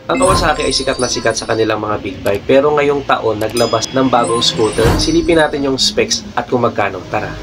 Ang Kawasaki ay sikat na sikat sa kanilang mga big bike, pero ngayong taon naglabas ng bagong scooter. Silipin natin yung specs at kung magkano. Tara!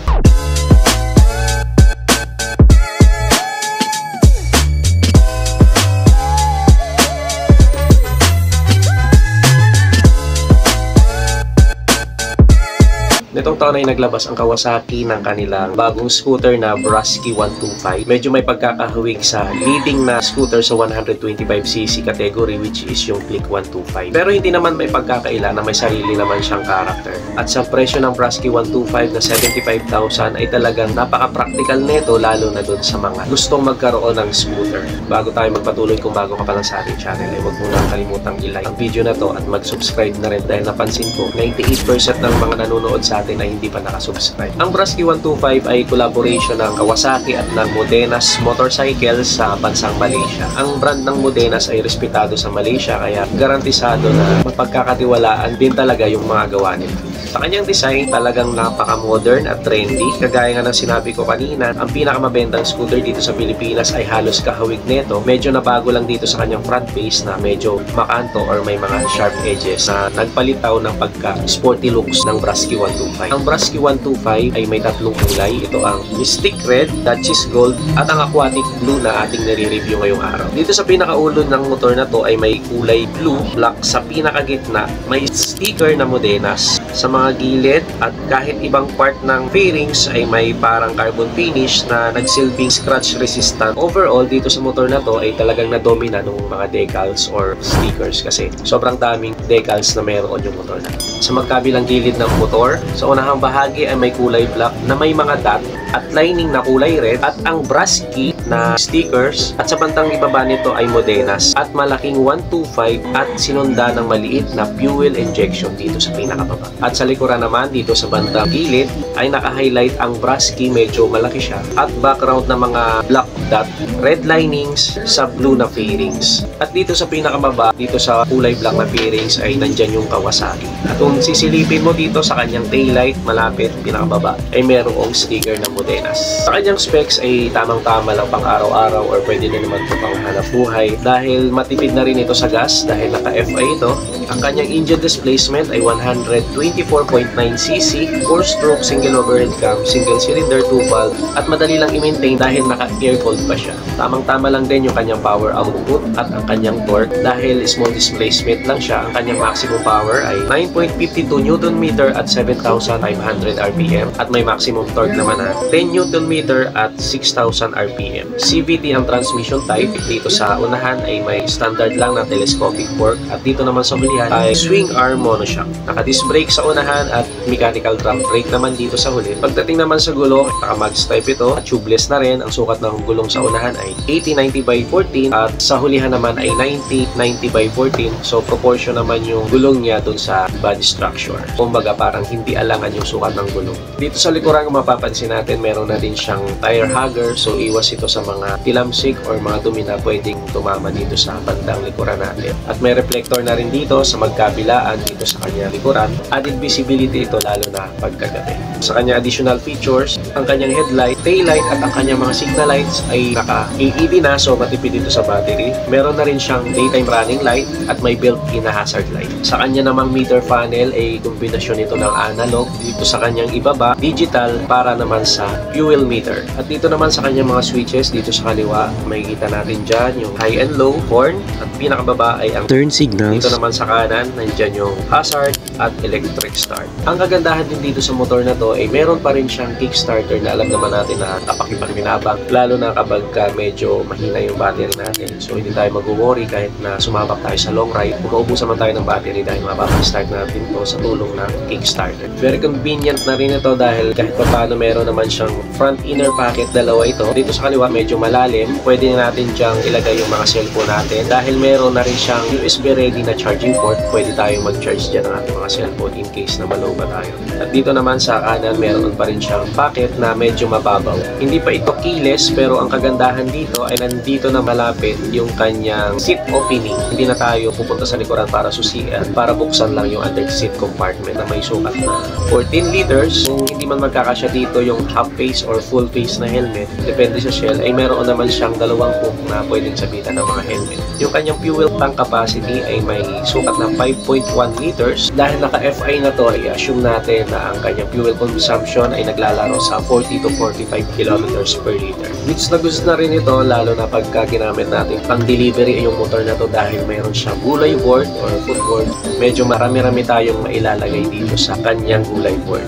Nitong taon ay naglabas ang Kawasaki ng kanilang bagong scooter na Brusky 125. Medyo may pagkakahawig sa leading na scooter sa 125cc category, which is yung Click 125. Pero hindi naman may pagkakaila na may sarili naman siyang character. At sa presyo ng Brusky 125 na 75,000 ay talagang napaka-practical nito, lalo na doon sa mga gustong magkaroon ng scooter. Bago tayo magpatuloy, kung bago ka pa lang sa ating channel, ay huwag mo nang kalimutang i-like ang video na to at mag-subscribe na rin, dahil napansin ko 98% ng mga nanonood sa atin ay hindi pa nakasubscribe. Ang Brusky 125 ay collaboration ng Kawasaki at ng Modenas Motorcycle sa bansang Malaysia. Ang brand ng Modenas ay respetado sa Malaysia, kaya garantisado na mapagkakatiwalaan din talaga yung mga gawa nila. Sa kanyang design, talagang napaka-modern at trendy. Kagaya nga ng sinabi ko kanina, ang pinakamabentang scooter dito sa Pilipinas ay halos kahawig nito. Medyo nabago lang dito sa kanyang front face na medyo makanto or may mga sharp edges na nagpalitaw ng pagka-sporty looks ng Brusky 125. Ang Brusky 125 ay may tatlong kulay. Ito ang Mystic Red, Duchess Gold, at ang Aquatic Blue na ating nire-review ngayong araw. Dito sa pinakaulo ng motor na to ay may kulay blue, black. Sa pinakagitna, may sticker na Modenas. Sa mga gilid at kahit ibang part ng fairings ay may parang carbon finish na nagsilbing scratch resistant. Overall, dito sa motor na to ay talagang nadomina ng mga decals or stickers, kasi sobrang daming decals na meron yung motor na to. Sa magkabilang gilid ng motor, sa unahang bahagi ay may kulay black na may mga dot at lining na kulay red, at ang Brusky na stickers, at sa bantang ibaba nito ay Modenas at malaking 125 at sinunda ng maliit na fuel injection dito sa pinakababa. At sa likuran naman, dito sa bandang gilid ay naka-highlight ang Brusky, medyo malaki siya, at background na mga black dot, red linings sa blue na fairings. At dito sa pinakababa, dito sa kulay black na fairings ay nandyan yung Kawasaki. At kung sisilipin mo dito sa kanyang taillight, malapit pinakababa, ay merong sticker ng Modenas. Sa kanyang specs ay tamang-tama lang pang araw-araw or pwede na naman ito pang hanap buhay, dahil matipid na rin ito sa gas dahil naka-FI ito. Ang kanyang engine displacement ay 124.9cc, 4-stroke single overhead cam, single cylinder, 2-valve, at madali lang i-maintain dahil naka-air cooled pa siya. Tamang-tama lang din yung kanyang power output at ang kanyang torque, dahil small displacement lang siya. Ang kanyang maximum power ay 9.52 Nm at 7,500 RPM, at may maximum torque naman na 10 Nm at 6,000 RPM. CVT ang transmission type. Dito sa unahan ay may standard lang na telescopic fork, at dito naman sa huli ay swing arm monoshock. Naka-disc brake sa unahan at mechanical drum brake naman dito sa huli. Pagdating naman sa gulong, naka-mags type ito at tubeless na rin. Ang sukat ng gulong sa unahan ay 80/90/14 at sa hulihan naman ay 90/90/14. So proportion naman yung gulong niya dun sa body structure. Kumbaga parang hindi alangan yung sukat ng gulong. Dito sa likuran, kung mapapansin natin, meron na din siyang tire hugger. So iwas ito sa mga tilamsik or mga dumi na pwedeng tumama dito sa bandang likuran natin. At may reflector na rin dito sa magkabilaan dito sa kanya likuran. Added visibility ito lalo na pagkagabi. Sa kanya additional features, ang kanyang headlight, taillight at ang kanyang mga signal lights ay naka-LED na, so matipid dito sa battery. Meron na rin siyang daytime running light at may built-in na hazard light. Sa kanya namang meter panel ay kombinasyon ito ng analog. Dito sa kanyang ibaba, digital para naman sa fuel meter. At dito naman sa kanyang mga switches, dito sa kaliwa, makikita natin dyan yung high and low, horn, at pinakababa ay ang turn signals. Dito naman sa kanan, nandyan yung hazard at electric start. Ang kagandahan din dito sa motor na to ay meron pa rin siyang kickstarter na alam naman natin na kapakipag-binabang, lalo na kapag medyo mahina yung battery natin. So hindi tayo mag-worry kahit na sumabak tayo sa long ride, kung maubusan man tayo ng battery dahil mapapag-start natin to sa tulong ng kickstarter. Very convenient na rin ito dahil kahit pa paano meron naman siyang front inner pocket, dalawa ito. Dito sa kaliwa medyo malalim, pwede na natin dyang ilagay yung mga cellphone natin. Dahil meron na rin siyang USB ready na charging port, pwede tayong mag-charge dyan ng ating mga cellphone in case na malow ba tayo. At dito naman sa kanan, meron pa rin siyang pocket na medyo mababaw. Hindi pa ito keyless, pero ang kagandahan dito ay nandito na malapit yung kanyang seat opening. Hindi na tayo pupunta sa likuran para susian, para buksan lang yung standard seat compartment na may sukat na 14 liters. Kung hindi man magkakasya dito yung half face or full face na helmet, depende sa Shell, ay meron naman siyang dalawang hook na pwedeng sabitan ng mga helmet. Yung kanyang fuel tank capacity ay may sukat na 5.1 liters. Dahil naka-FI na to, ay assume natin na ang kanyang fuel consumption ay naglalaro sa 40 to 45 kilometers per liter. Which na gusto na rin ito, lalo na pagka ginamit natin pang-delivery yung motor na to dahil mayroon siyang gulay board or footboard. Medyo marami-rami tayong mailalagay dito sa kanyang gulay board.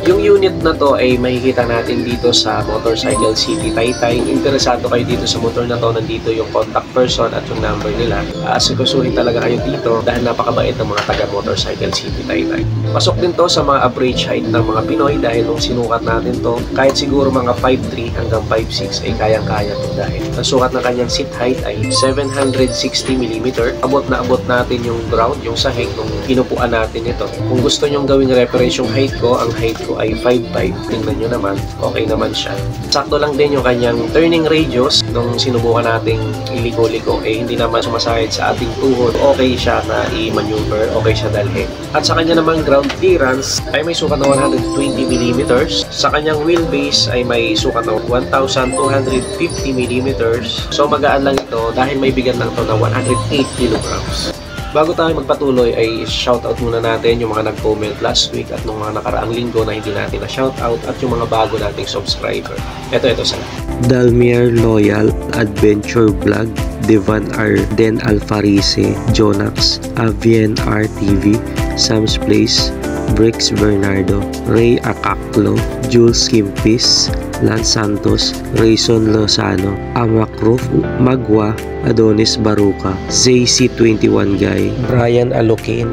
Yung unit na to ay makikita natin dito sa Motorcycle City Taytay. Interesado kayo dito sa motor na to, nandito yung contact person at yung number nila. Asikusuhin talaga kayo dito dahil napakabait ng mga taga Motorcycle City Taytay. Pasok din to sa mga average height ng mga Pinoy dahil nung sinukat natin to, kahit siguro mga 5'3 hanggang 5'6 ay kayang-kaya to dahil ang sukat ng kanyang seat height ay 760mm. Abot na abot natin yung ground, yung sahig nung inupuan natin ito. Kung gusto nyong gawing reference yung height ko, ang height ko ay 5'5". Tingnan nyo naman, okay naman siya. Sakto lang din yung kanyang turning radius. Nung sinubukan nating iliko-liko, hindi naman sumasahid sa ating tuhod. Okay siya na i-maneuver, okay siya dalhin. At sa kanya naman ground clearance ay may sukat na 120mm. Sa kanyang wheelbase ay may sukat na 1,250mm. So magaan lang ito dahil may bigat lang ito na 108 kilograms. Bago tayo magpatuloy ay shoutout muna natin yung mga nag-comment last week at nung mga nakaraang linggo na hindi natin na shoutout at yung mga bago nating subscriber. Ito sa Dalmier Loyal, Adventure Vlog, Devan R, Den Alfarise, Jonax, Avien RTV, Sam's Place, Brix Bernardo, Ray Acaclo, Jules Kimpis, Lance Santos, Rayson Lozano, Amakruf, Magwa, Adonis Baruca, ZC21 Guy, Brian Alokin,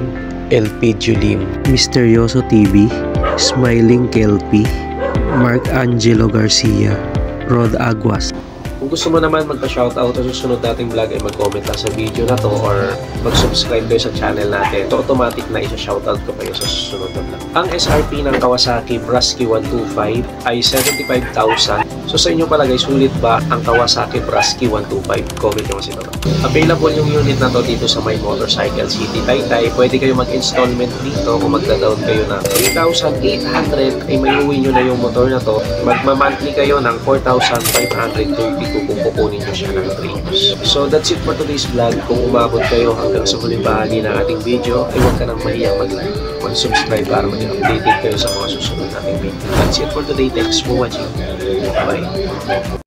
LP Julim, Misteryoso TV, Smiling Kelpie, Mark Angelo Garcia, Rod Aguas. Kung gusto mo naman magpa-shoutout sa susunod nating vlog ay mag-comment lang sa video na to or mag-subscribe kayo sa channel natin. So automatic na isa-shoutout ko kayo sa susunod na vlog. Ang SRP ng Kawasaki Brusky 125 ay 75,000. So sa inyo palagay, sulit ba ang Kawasaki Brusky 125? Comment nyo kasi ito. Available yung unit na to dito sa My Motorcycle City Taytay. Pwede kayo mag-installment dito kung magda-down kayo ng 3,800 ay may uwi nyo na yung motor na to. Magma-monthly kayo ng 4,532 kung kukunin nyo siya ng 3 years. So that's it for today's vlog. Kung umabot kayo hanggang sa huling bahagi ng ating video, ay huwag ka nang mahiyang mag-like, mag-subscribe para maging updated kayo sa mga susunod nating video. That's it for today. Thanks for watching. Bye.